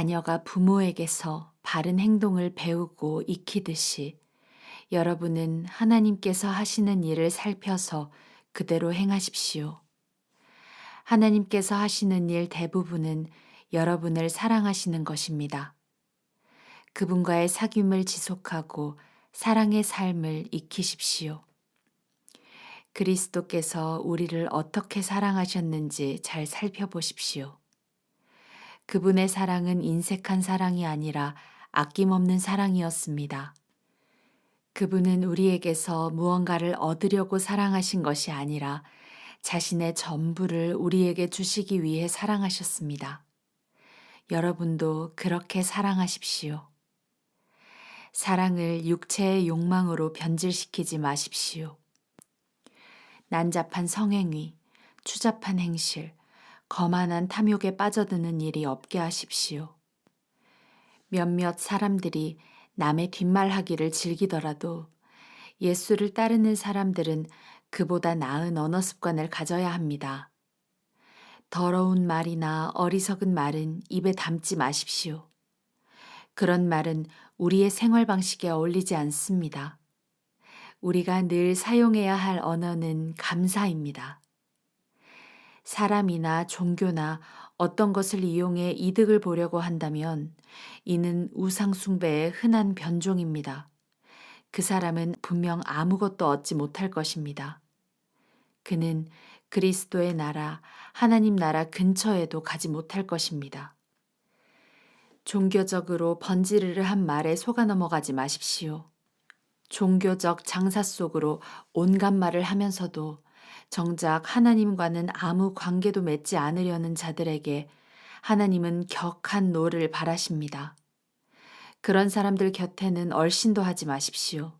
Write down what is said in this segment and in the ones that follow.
자녀가 부모에게서 바른 행동을 배우고 익히듯이 여러분은 하나님께서 하시는 일을 살펴서 그대로 행하십시오. 하나님께서 하시는 일 대부분은 여러분을 사랑하시는 것입니다. 그분과의 사귐을 지속하고 사랑의 삶을 익히십시오. 그리스도께서 우리를 어떻게 사랑하셨는지 잘 살펴보십시오. 그분의 사랑은 인색한 사랑이 아니라 아낌없는 사랑이었습니다. 그분은 우리에게서 무언가를 얻으려고 사랑하신 것이 아니라 자신의 전부를 우리에게 주시기 위해 사랑하셨습니다. 여러분도 그렇게 사랑하십시오. 사랑을 육체의 욕망으로 변질시키지 마십시오. 난잡한 성행위, 추잡한 행실, 거만한 탐욕에 빠져드는 일이 없게 하십시오. 몇몇 사람들이 남의 뒷말하기를 즐기더라도 예수를 따르는 사람들은 그보다 나은 언어 습관을 가져야 합니다. 더러운 말이나 어리석은 말은 입에 담지 마십시오. 그런 말은 우리의 생활 방식에 어울리지 않습니다. 우리가 늘 사용해야 할 언어는 감사입니다. 사람이나 종교나 어떤 것을 이용해 이득을 보려고 한다면 이는 우상숭배의 흔한 변종입니다. 그 사람은 분명 아무것도 얻지 못할 것입니다. 그는 그리스도의 나라, 하나님 나라 근처에도 가지 못할 것입니다. 종교적으로 번지르르 한 말에 속아 넘어가지 마십시오. 종교적 장사 속으로 온갖 말을 하면서도 정작 하나님과는 아무 관계도 맺지 않으려는 자들에게 하나님은 격한 노를 바라십니다. 그런 사람들 곁에는 얼씬도 하지 마십시오.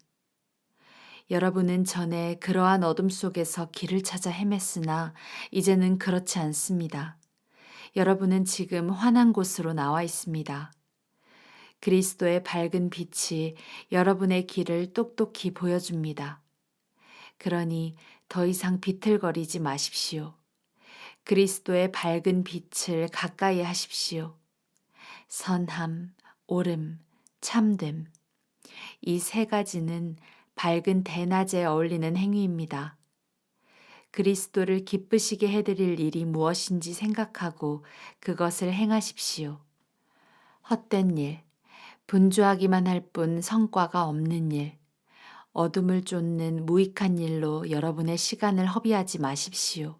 여러분은 전에 그러한 어둠 속에서 길을 찾아 헤맸으나 이제는 그렇지 않습니다. 여러분은 지금 환한 곳으로 나와 있습니다. 그리스도의 밝은 빛이 여러분의 길을 똑똑히 보여줍니다. 그러니 더 이상 비틀거리지 마십시오. 그리스도의 밝은 빛을 가까이 하십시오. 선함, 옳음, 참됨. 이 세 가지는 밝은 대낮에 어울리는 행위입니다. 그리스도를 기쁘시게 해드릴 일이 무엇인지 생각하고 그것을 행하십시오. 헛된 일, 분주하기만 할 뿐 성과가 없는 일, 어둠을 쫓는 무익한 일로 여러분의 시간을 허비하지 마십시오.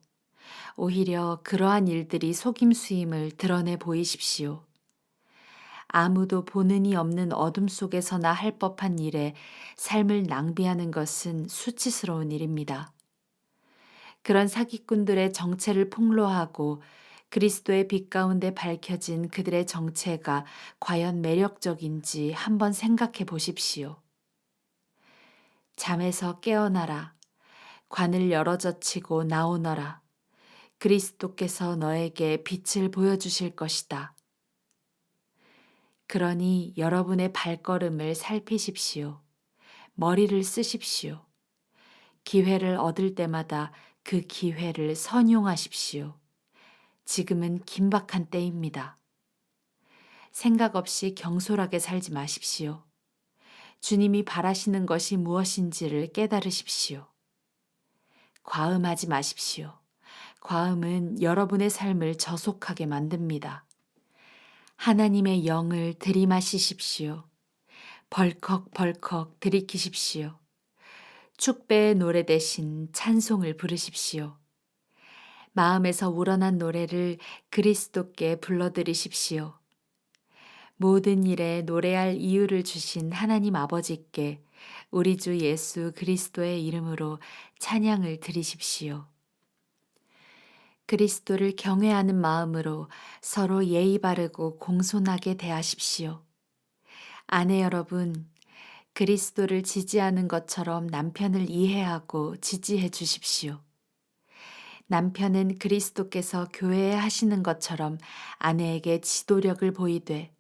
오히려 그러한 일들이 속임수임을 드러내 보이십시오. 아무도 보는 이 없는 어둠 속에서나 할 법한 일에 삶을 낭비하는 것은 수치스러운 일입니다. 그런 사기꾼들의 정체를 폭로하고 그리스도의 빛 가운데 밝혀진 그들의 정체가 과연 매력적인지 한번 생각해 보십시오. 잠에서 깨어나라. 관을 열어젖히고 나오너라. 그리스도께서 너에게 빛을 보여주실 것이다. 그러니 여러분의 발걸음을 살피십시오. 머리를 쓰십시오. 기회를 얻을 때마다 그 기회를 선용하십시오. 지금은 긴박한 때입니다. 생각 없이 경솔하게 살지 마십시오. 주님이 바라시는 것이 무엇인지를 깨달으십시오. 과음하지 마십시오. 과음은 여러분의 삶을 저속하게 만듭니다. 하나님의 영을 들이마시십시오. 벌컥벌컥 들이키십시오. 축배의 노래 대신 찬송을 부르십시오. 마음에서 우러난 노래를 그리스도께 불러드리십시오. 모든 일에 노래할 이유를 주신 하나님 아버지께 우리 주 예수 그리스도의 이름으로 찬양을 드리십시오. 그리스도를 경외하는 마음으로 서로 예의 바르고 공손하게 대하십시오. 아내 여러분, 그리스도를 지지하는 것처럼 남편을 이해하고 지지해 주십시오. 남편은 그리스도께서 교회에 하시는 것처럼 아내에게 지도력을 보이되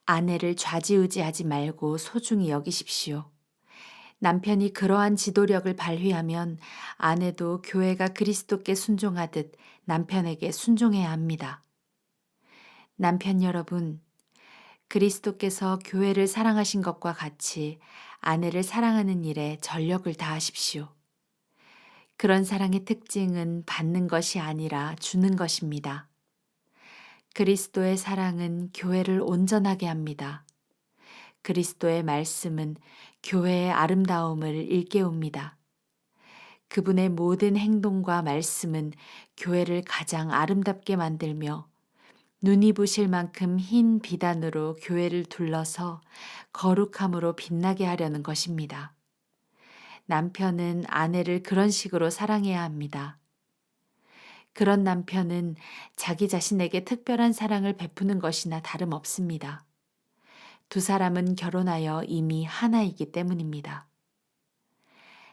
아내를 좌지우지하지 말고 소중히 여기십시오. 남편이 그러한 지도력을 발휘하면 아내도 교회가 그리스도께 순종하듯 남편에게 순종해야 합니다. 남편 여러분, 그리스도께서 교회를 사랑하신 것과 같이 아내를 사랑하는 일에 전력을 다하십시오. 그런 사랑의 특징은 받는 것이 아니라 주는 것입니다. 그리스도의 사랑은 교회를 온전하게 합니다. 그리스도의 말씀은 교회의 아름다움을 일깨웁니다. 그분의 모든 행동과 말씀은 교회를 가장 아름답게 만들며 눈이 부실 만큼 흰 비단으로 교회를 둘러서 거룩함으로 빛나게 하려는 것입니다. 남편은 아내를 그런 식으로 사랑해야 합니다. 그런 남편은 자기 자신에게 특별한 사랑을 베푸는 것이나 다름없습니다. 두 사람은 결혼하여 이미 하나이기 때문입니다.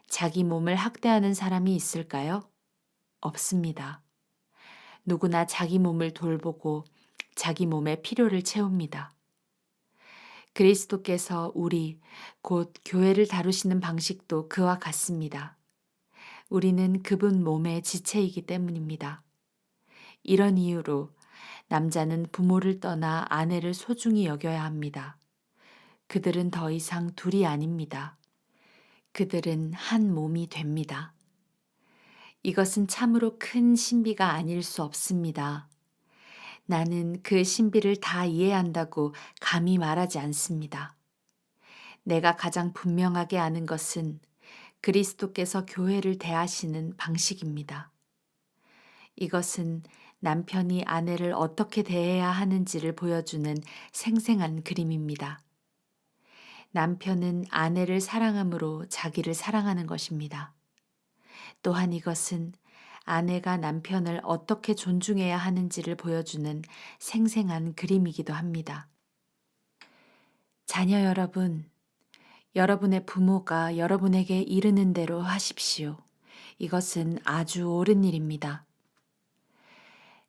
자기 몸을 학대하는 사람이 있을까요? 없습니다. 누구나 자기 몸을 돌보고 자기 몸의 필요를 채웁니다. 그리스도께서 우리, 곧 교회를 다루시는 방식도 그와 같습니다. 우리는 그분 몸의 지체이기 때문입니다. 이런 이유로 남자는 부모를 떠나 아내를 소중히 여겨야 합니다. 그들은 더 이상 둘이 아닙니다. 그들은 한 몸이 됩니다. 이것은 참으로 큰 신비가 아닐 수 없습니다. 나는 그 신비를 다 이해한다고 감히 말하지 않습니다. 내가 가장 분명하게 아는 것은 그리스도께서 교회를 대하시는 방식입니다. 이것은 남편이 아내를 어떻게 대해야 하는지를 보여주는 생생한 그림입니다. 남편은 아내를 사랑함으로 자기를 사랑하는 것입니다. 또한 이것은 아내가 남편을 어떻게 존중해야 하는지를 보여주는 생생한 그림이기도 합니다. 자녀 여러분, 여러분의 부모가 여러분에게 이르는 대로 하십시오. 이것은 아주 옳은 일입니다.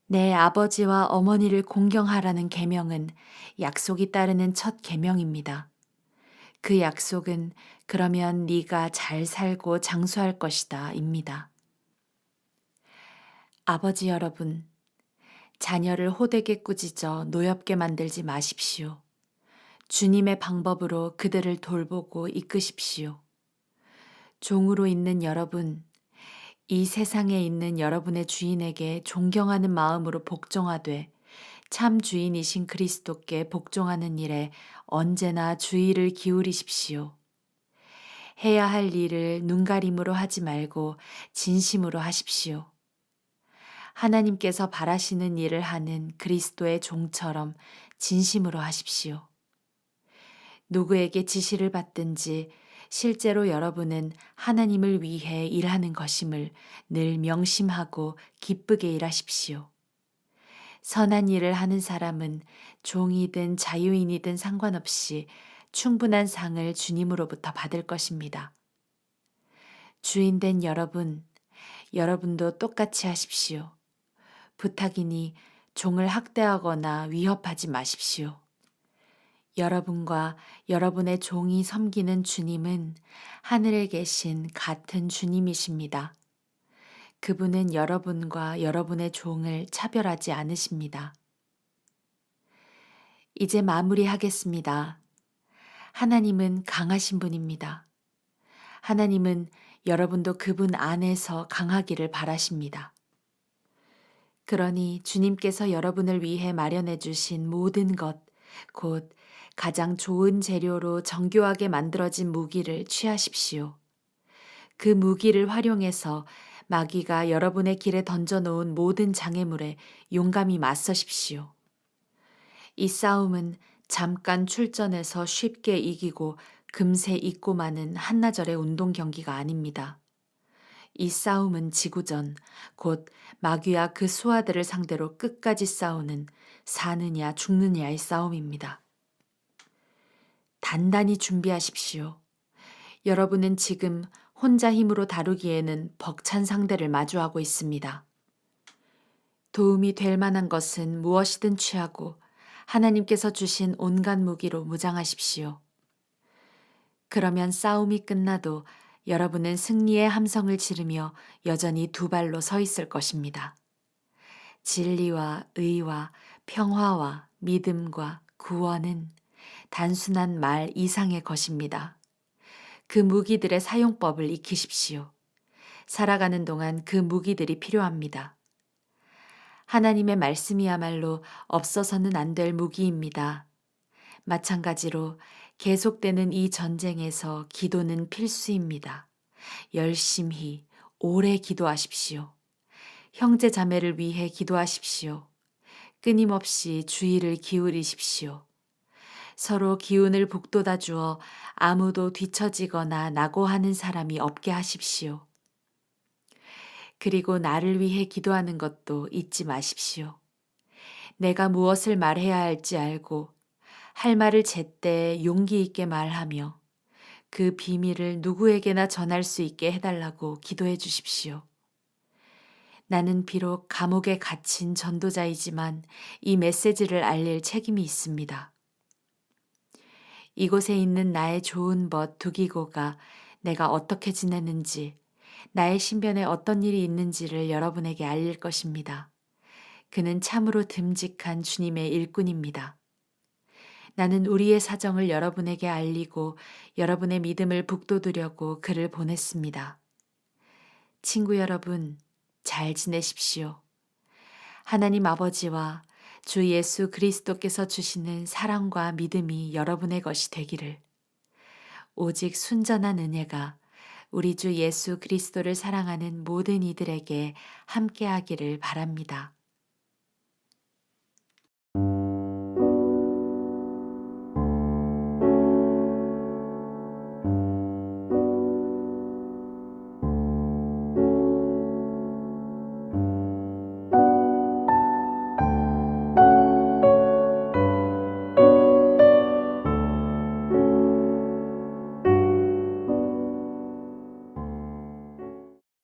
내 아버지와 어머니를 공경하라는 계명은 약속이 따르는 첫 계명입니다. 그 약속은 그러면 네가 잘 살고 장수할 것이다 입니다. 아버지 여러분, 자녀를 호되게 꾸짖어 노엽게 만들지 마십시오. 주님의 방법으로 그들을 돌보고 이끄십시오. 종으로 있는 여러분, 이 세상에 있는 여러분의 주인에게 존경하는 마음으로 복종하되 참 주인이신 그리스도께 복종하는 일에 언제나 주의를 기울이십시오. 해야 할 일을 눈가림으로 하지 말고 진심으로 하십시오. 하나님께서 바라시는 일을 하는 그리스도의 종처럼 진심으로 하십시오. 누구에게 지시를 받든지 실제로 여러분은 하나님을 위해 일하는 것임을 늘 명심하고 기쁘게 일하십시오. 선한 일을 하는 사람은 종이든 자유인이든 상관없이 충분한 상을 주님으로부터 받을 것입니다. 주인된 여러분, 여러분도 똑같이 하십시오. 부탁이니 종을 학대하거나 위협하지 마십시오. 여러분과 여러분의 종이 섬기는 주님은 하늘에 계신 같은 주님이십니다. 그분은 여러분과 여러분의 종을 차별하지 않으십니다. 이제 마무리하겠습니다. 하나님은 강하신 분입니다. 하나님은 여러분도 그분 안에서 강하기를 바라십니다. 그러니 주님께서 여러분을 위해 마련해 주신 모든 것, 곧 가장 좋은 재료로 정교하게 만들어진 무기를 취하십시오. 그 무기를 활용해서 마귀가 여러분의 길에 던져놓은 모든 장애물에 용감히 맞서십시오. 이 싸움은 잠깐 출전해서 쉽게 이기고 금세 잊고 마는 한나절의 운동 경기가 아닙니다. 이 싸움은 지구전, 곧 마귀와 그 수하들을 상대로 끝까지 싸우는 사느냐 죽느냐의 싸움입니다. 단단히 준비하십시오. 여러분은 지금 혼자 힘으로 다루기에는 벅찬 상대를 마주하고 있습니다. 도움이 될 만한 것은 무엇이든 취하고 하나님께서 주신 온갖 무기로 무장하십시오. 그러면 싸움이 끝나도 여러분은 승리의 함성을 지르며 여전히 두 발로 서 있을 것입니다. 진리와 의와 평화와 믿음과 구원은 단순한 말 이상의 것입니다. 그 무기들의 사용법을 익히십시오. 살아가는 동안 그 무기들이 필요합니다. 하나님의 말씀이야말로 없어서는 안 될 무기입니다. 마찬가지로 계속되는 이 전쟁에서 기도는 필수입니다. 열심히, 오래 기도하십시오. 형제 자매를 위해 기도하십시오. 끊임없이 주의를 기울이십시오. 서로 기운을 북돋아 주어 아무도 뒤처지거나 낙오하는 사람이 없게 하십시오. 그리고 나를 위해 기도하는 것도 잊지 마십시오. 내가 무엇을 말해야 할지 알고 할 말을 제때 용기 있게 말하며 그 비밀을 누구에게나 전할 수 있게 해달라고 기도해 주십시오. 나는 비록 감옥에 갇힌 전도자이지만 이 메시지를 알릴 책임이 있습니다. 이곳에 있는 나의 좋은 벗 두기고가 내가 어떻게 지내는지, 나의 신변에 어떤 일이 있는지를 여러분에게 알릴 것입니다. 그는 참으로 듬직한 주님의 일꾼입니다. 나는 우리의 사정을 여러분에게 알리고 여러분의 믿음을 북돋으려고 그를 보냈습니다. 친구 여러분, 잘 지내십시오. 하나님 아버지와 주 예수 그리스도께서 주시는 사랑과 믿음이 여러분의 것이 되기를. 오직 순전한 은혜가 우리 주 예수 그리스도를 사랑하는 모든 이들에게 함께하기를 바랍니다.